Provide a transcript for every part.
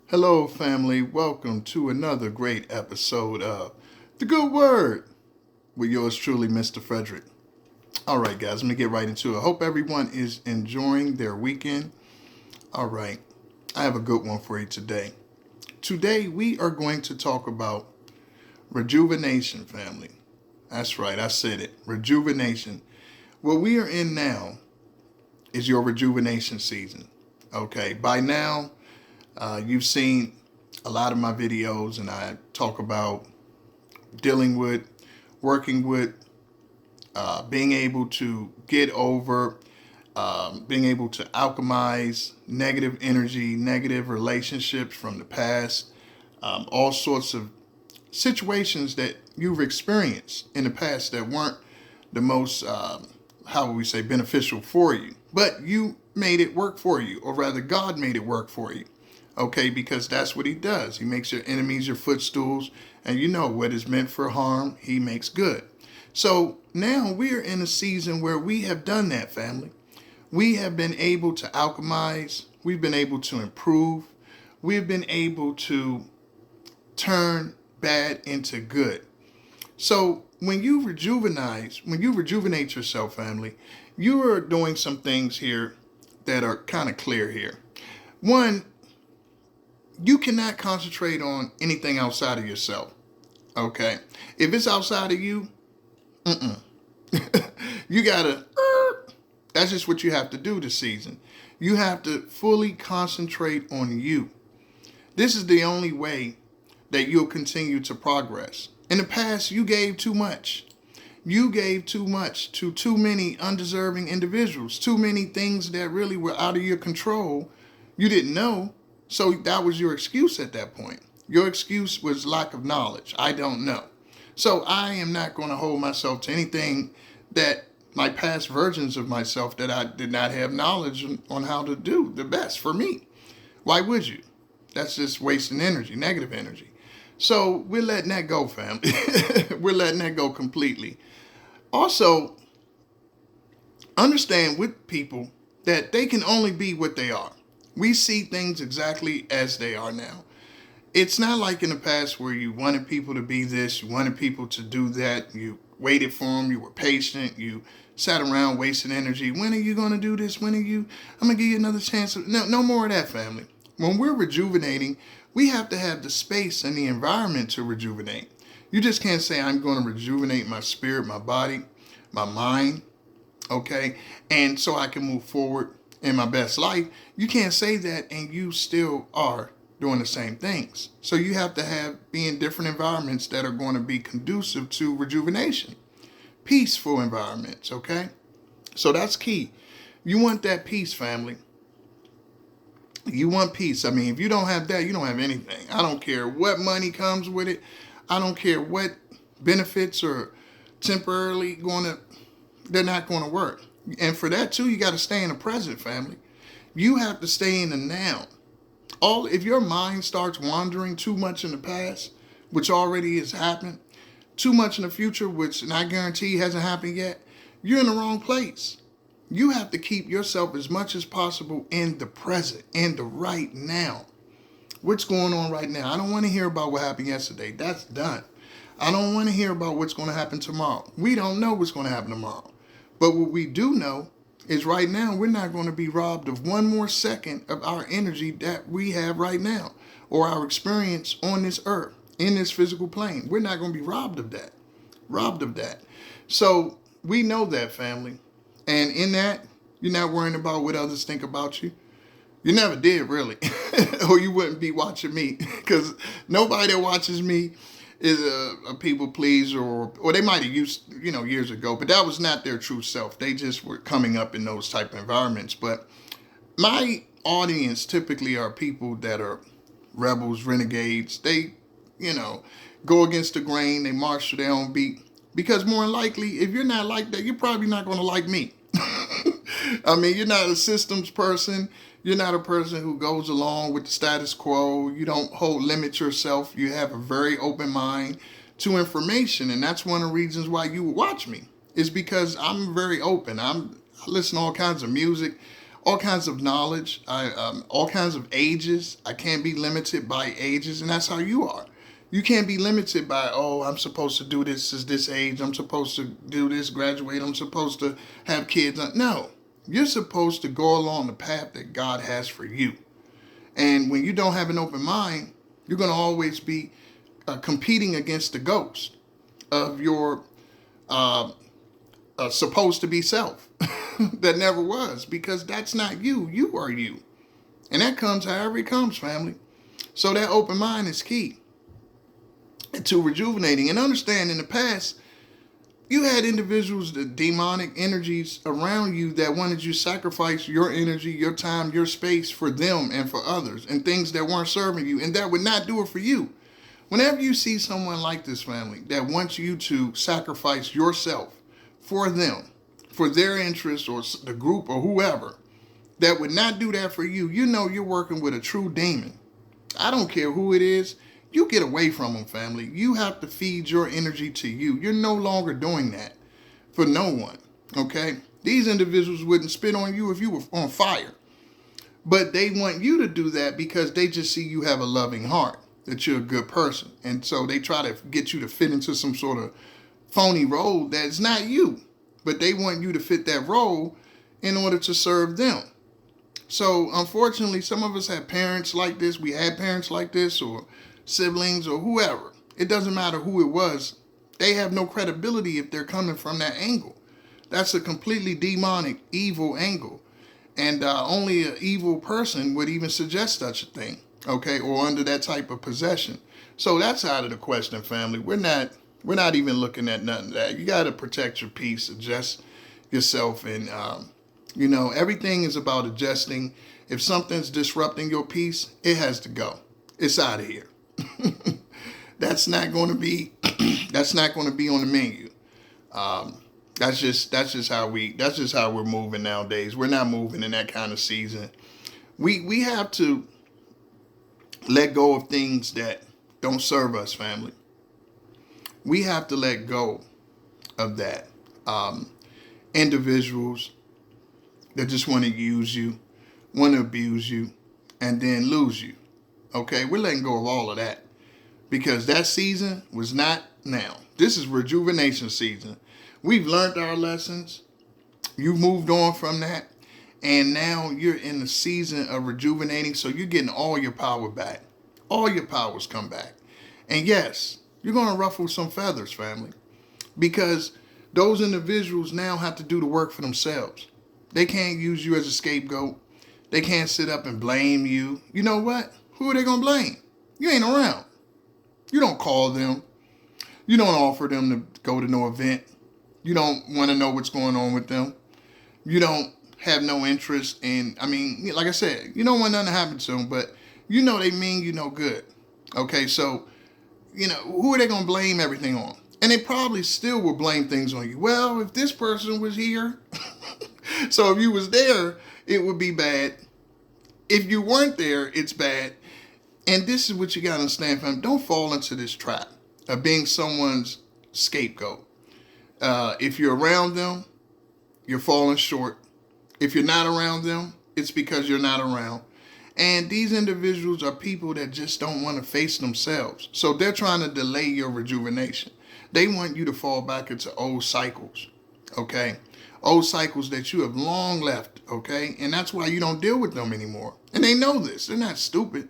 Hello, family. Welcome to another great episode of The Good Word with yours truly, Mr. Frederick. All right, guys, let me get right into it. I hope everyone is enjoying their weekend. All right, I have a good one for you today. Today, we are going to talk about rejuvenation, family. That's right, I said it. Rejuvenation. What we are in now is your rejuvenation season. Okay, by now, you've seen a lot of my videos, and I talk about dealing with, working with, being able to get over, being able to alchemize negative energy, negative relationships from the past, all sorts of situations that you've experienced in the past that weren't the most, how would we say, beneficial for you. But you made it work for you, or rather, God made it work for you. Okay, because that's what he does. He makes your enemies your footstools, and you know what is meant for harm, he makes good. So now we're in a season where we have done that, family. We have been able to alchemize, we've been able to improve, we've been able to turn bad into good. So when you rejuvenate yourself, family, you are doing some things here that are kind of clear here. One, you cannot concentrate on anything outside of yourself. Okay, if it's outside of you, you gotta. That's just what you have to do this season. You have to fully concentrate on you. This is the only way that you'll continue to progress. In the past, you gave too much. You gave too much to too many undeserving individuals, too many things that really were out of your control. You didn't know. So that was your excuse at that point. Your excuse was lack of knowledge. I don't know. So I am not going to hold myself to anything that my past versions of myself that I did not have knowledge on how to do the best for me. Why would you? That's just wasting energy, negative energy. So we're letting that go, family. We're letting that go completely. Also, understand with people that they can only be what they are. We see things exactly as they are now. It's not like in the past where you wanted people to be this, you wanted people to do that, you waited for them, you were patient, you sat around wasting energy. When are you going to do this? When are you? I'm going to give you another chance. No more of that, family. When we're rejuvenating, we have to have the space and the environment to rejuvenate. You just can't say, I'm going to rejuvenate my spirit, my body, my mind, okay? And so I can move forward in my best life. You can't say that and you still are doing the same things. So you have to be in different environments that are going to be conducive to rejuvenation. Peaceful environments, okay? So that's key. You want that peace, family. You want peace. I mean, if you don't have that, you don't have anything. I don't care what money comes with it. I don't care what benefits are temporarily they're not going to work. And for that too, you got to stay in the present, family. You have to stay in the now. If your mind starts wandering too much in the past, which already has happened, too much in the future, which and I guarantee hasn't happened yet, you're in the wrong place. You have to keep yourself as much as possible in the present, in the right now. What's going on right now? I don't want to hear about what happened yesterday. That's done. I don't want to hear about what's going to happen tomorrow. We don't know what's going to happen tomorrow. But what we do know is right now we're not going to be robbed of one more second of our energy that we have right now or our experience on this earth, in this physical plane. We're not going to be robbed of that. Robbed of that. So we know that, family. And in that, you're not worrying about what others think about you. You never did, really. Or you wouldn't be watching me. Because nobody that watches me is a people pleaser, or they might have used, years ago, but that was not their true self. They just were coming up in those type of environments. But my audience typically are people that are rebels, renegades. They, go against the grain. They march to their own beat. Because more than likely, if you're not like that, you're probably not going to like me. I mean, you're not a systems person. You're not a person who goes along with the status quo. You don't limit yourself. You have a very open mind to information. And that's one of the reasons why you watch me, is because I'm very open. I listen to all kinds of music, all kinds of knowledge, all kinds of ages. I can't be limited by ages, and that's how you are. You can't be limited by, oh, I'm supposed to do this at this age. I'm supposed to do this, graduate. I'm supposed to have kids. No, you're supposed to go along the path that God has for you. And when you don't have an open mind, you're going to always be competing against the ghost of your supposed to be self that never was, because that's not you. You are you. And that comes however it comes, family. So that open mind is key to rejuvenating. And understand, in the past, you had individuals, the demonic energies around you that wanted you to sacrifice your energy, your time, your space for them and for others, and things that weren't serving you, and that would not do it for you. Whenever you see someone like this, family, that wants you to sacrifice yourself for them, for their interests or the group or whoever, that would not do that for you, you know you're working with a true demon. I don't care who it is. You get away from them, family. You have to feed your energy to you. You're no longer doing that for no one, okay? These individuals wouldn't spit on you if you were on fire. But they want you to do that because they just see you have a loving heart, that you're a good person. And so they try to get you to fit into some sort of phony role that's not you. But they want you to fit that role in order to serve them. So unfortunately, some of us have parents like this. We had parents like this, or siblings, or whoever. It doesn't matter who it was. They have no credibility if they're coming from that angle. That's a completely demonic, evil angle. And only an evil person would even suggest such a thing, okay, or under that type of possession. So that's out of the question, family. We're not even looking at none of that. You got to protect your peace, adjust yourself, and everything is about adjusting. If something's disrupting your peace, it has to go. It's out of here. That's not going to be on the menu. That's just how we're moving nowadays. We're not moving in that kind of season. We have to let go of things that don't serve us, family. We have to let go of that. Individuals that just want to use you, want to abuse you, and then lose you. Okay, we're letting go of all of that, because that season was not now. This is rejuvenation season. We've learned our lessons. You've moved on from that. And now you're in the season of rejuvenating. So you're getting all your power back. All your powers come back. And yes, you're going to ruffle some feathers, family, because those individuals now have to do the work for themselves. They can't use you as a scapegoat. They can't sit up and blame you. You know what? Who are they going to blame? You ain't around. You don't call them. You don't offer them to go to no event. You don't want to know what's going on with them. You don't have no interest in, like I said, you don't want nothing to happen to them, but you know they mean you no good. Okay, so, who are they going to blame everything on? And they probably still will blame things on you. Well, if this person was here, so if you was there, it would be bad. If you weren't there, it's bad. And this is what you got to understand, fam. Don't fall into this trap of being someone's scapegoat. If you're around them, you're falling short. If you're not around them, it's because you're not around. And these individuals are people that just don't want to face themselves. So they're trying to delay your rejuvenation. They want you to fall back into old cycles, okay? Old cycles that you have long left, okay? And that's why you don't deal with them anymore. And they know this. They're not stupid.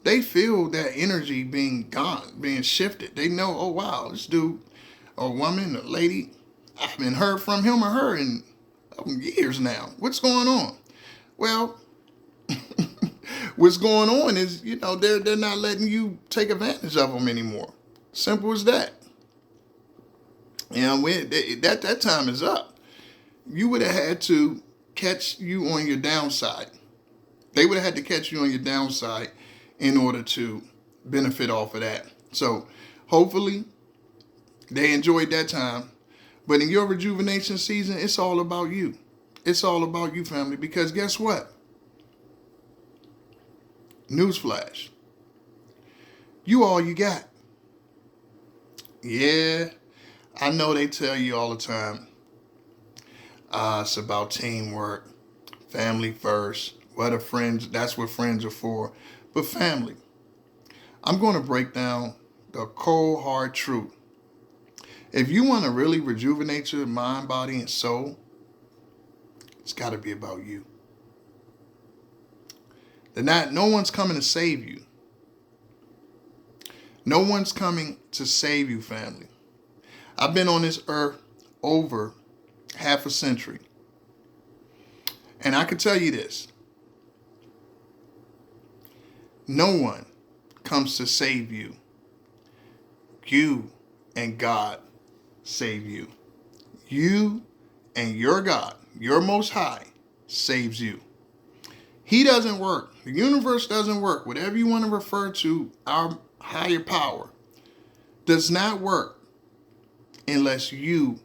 They feel that energy being gone, being shifted. They know, oh, wow, this dude, a woman, a lady, I haven't heard from him or her in years now. What's going on? Well, what's going on is, they're not letting you take advantage of them anymore. Simple as that. That time is up. You would have had to catch you on your downside. They would have had to catch you on your downside in order to benefit off of that. So hopefully they enjoyed that time. But in your rejuvenation season, it's all about you. It's all about you, family, because guess what? Newsflash. You all you got. Yeah, I know they tell you all the time, it's about teamwork, family first. What are friends? That's what friends are for. But family, I'm going to break down the cold, hard truth. If you want to really rejuvenate your mind, body, and soul, it's got to be about you. No one's coming to save you. No one's coming to save you, family. I've been on this earth over half a century. And I can tell you this. No one comes to save you. You and God save you. You and your God, your Most High, saves you. He doesn't work. The universe doesn't work. Whatever you want to refer to, our higher power does not work unless you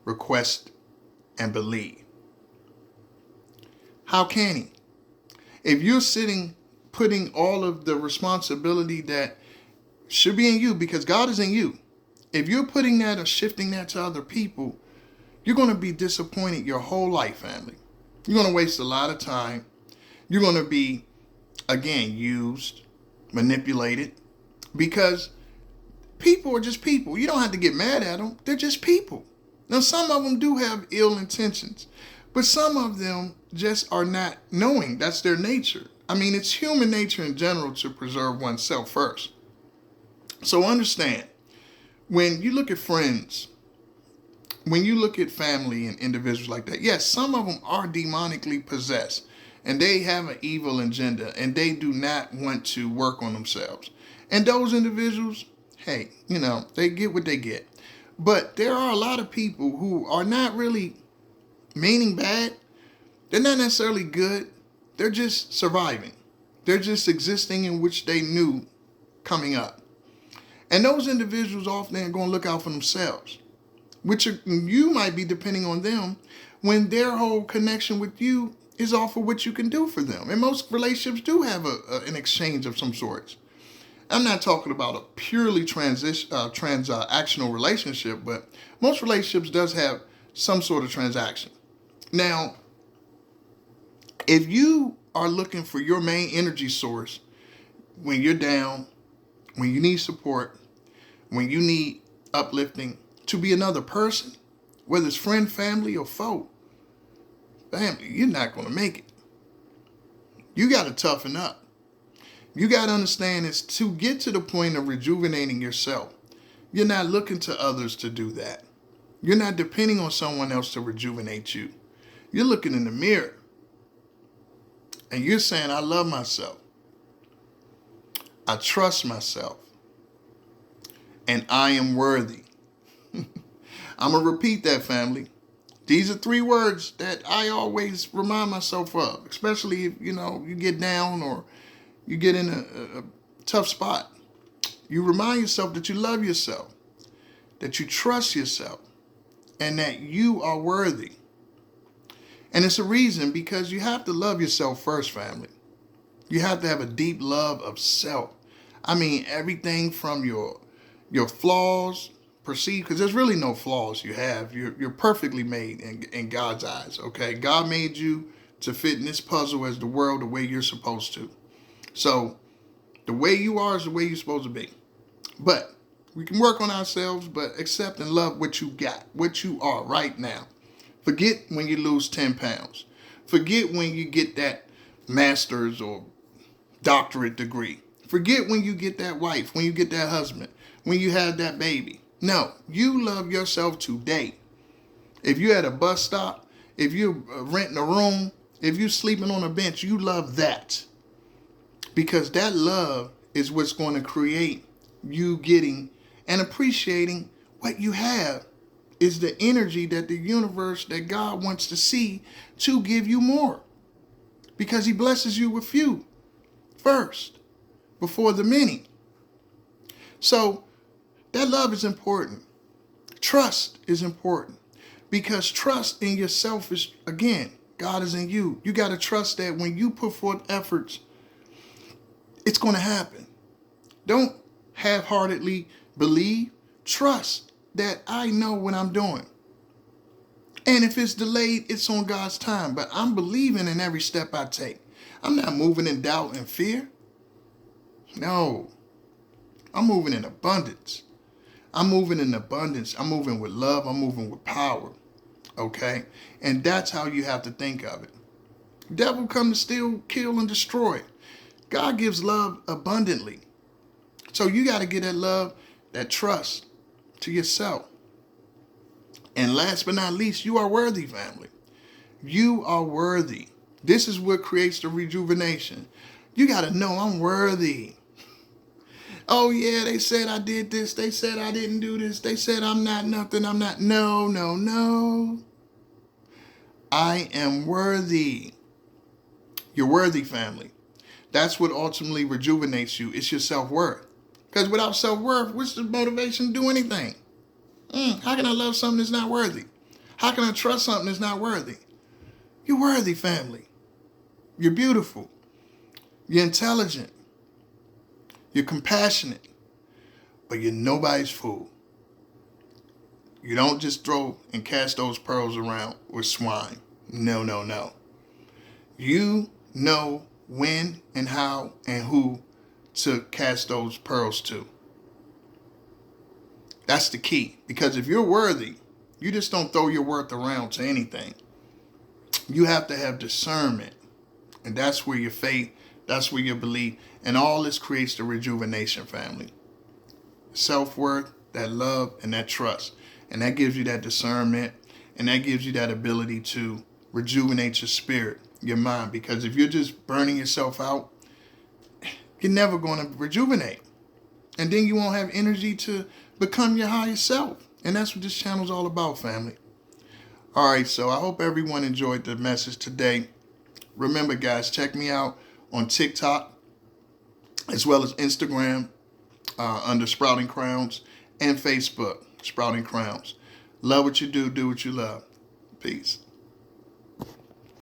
request and believe. How can he? If you're putting all of the responsibility that should be in you, because God is in you, if you're putting that or shifting that to other people, you're going to be disappointed your whole life, family. You're going to waste a lot of time. You're going to be, again, used, manipulated, because people are just people. You don't have to get mad at them. They're just people. Now, some of them do have ill intentions, but some of them just are not knowing. That's their nature. I mean, it's human nature in general to preserve oneself first. So understand, when you look at friends, when you look at family and individuals like that, yes, some of them are demonically possessed and they have an evil agenda and they do not want to work on themselves. And those individuals, hey, they get what they get. But there are a lot of people who are not really meaning bad. They're not necessarily good. They're just surviving. They're just existing in which they knew coming up. And those individuals often are going to look out for themselves, you might be depending on them when their whole connection with you is off of what you can do for them. And most relationships do have an exchange of some sorts. I'm not talking about a purely transactional relationship, but most relationships does have some sort of transaction. Now, if you are looking for your main energy source when you're down, when you need support, when you need uplifting, to be another person, whether it's friend, family, or foe, family, you're not going to make it. You got to toughen up. You got to understand is to get to the point of rejuvenating yourself, you're not looking to others to do that. You're not depending on someone else to rejuvenate you. You're looking in the mirror and you're saying, I love myself. I trust myself. And I am worthy. I'm going to repeat that, family. These are 3 words that I always remind myself of, especially if, you get down or you get in a tough spot. You remind yourself that you love yourself, that you trust yourself, and that you are worthy. And it's a reason because you have to love yourself first, family. You have to have a deep love of self. I mean, everything from your flaws, perceived, because there's really no flaws you have. You're perfectly made in God's eyes, okay? God made you to fit in this puzzle as the world the way you're supposed to. So the way you are is the way you're supposed to be. But we can work on ourselves, but accept and love what you got, what you are right now. Forget when you lose 10 pounds. Forget when you get that master's or doctorate degree. Forget when you get that wife, when you get that husband, when you have that baby. No, you love yourself today. If you're at a bus stop, if you're renting a room, if you're sleeping on a bench, you love that. Because that love is what's going to create you getting and appreciating what you have. Is the energy that the universe, that God wants to see to give you more. Because he blesses you with few first before the many. So that love is important. Trust is important. Because trust in yourself is, again, God is in you. You got to trust that when you put forth efforts, it's going to happen. Don't half-heartedly believe. Trust that I know what I'm doing. And if it's delayed, it's on God's time. But I'm believing in every step I take. I'm not moving in doubt and fear. No, I'm moving in abundance. I'm moving in abundance. I'm moving with love. I'm moving with power. Okay? And that's how you have to think of it. Devil come to steal, kill, and destroy. God gives love abundantly. So you got to get that love, that trust to yourself. And last but not least, you are worthy, family. You are worthy. This is what creates the rejuvenation. You got to know I'm worthy. Oh, yeah, they said I did this. They said I didn't do this. They said I'm not nothing. I'm not. No, no, no. I am worthy. You're worthy, family. That's what ultimately rejuvenates you. It's your self-worth. Because without self-worth, what's the motivation to do anything? How can I love something that's not worthy? How can I trust something that's not worthy? You're worthy, family. You're beautiful. You're intelligent. You're compassionate. But you're nobody's fool. You don't just throw and cast those pearls around with swine. No, no, no. You know when and how and who to cast those pearls to. That's the key. Because if you're worthy, you just don't throw your worth around to anything. You have to have discernment. And that's where your faith, that's where your belief, and all this creates the rejuvenation, family. Self-worth, that love, and that trust. And that gives you that discernment, and that gives you that ability to rejuvenate your spirit, your mind. Because if you're just burning yourself out, you're never going to rejuvenate. And then you won't have energy to become your higher self. And that's what this channel's all about, family. All right, so I hope everyone enjoyed the message today. Remember, guys, check me out on TikTok as well as Instagram under Sprouting Crowns, and Facebook, Sprouting Crowns. Love what you do what you love. Peace.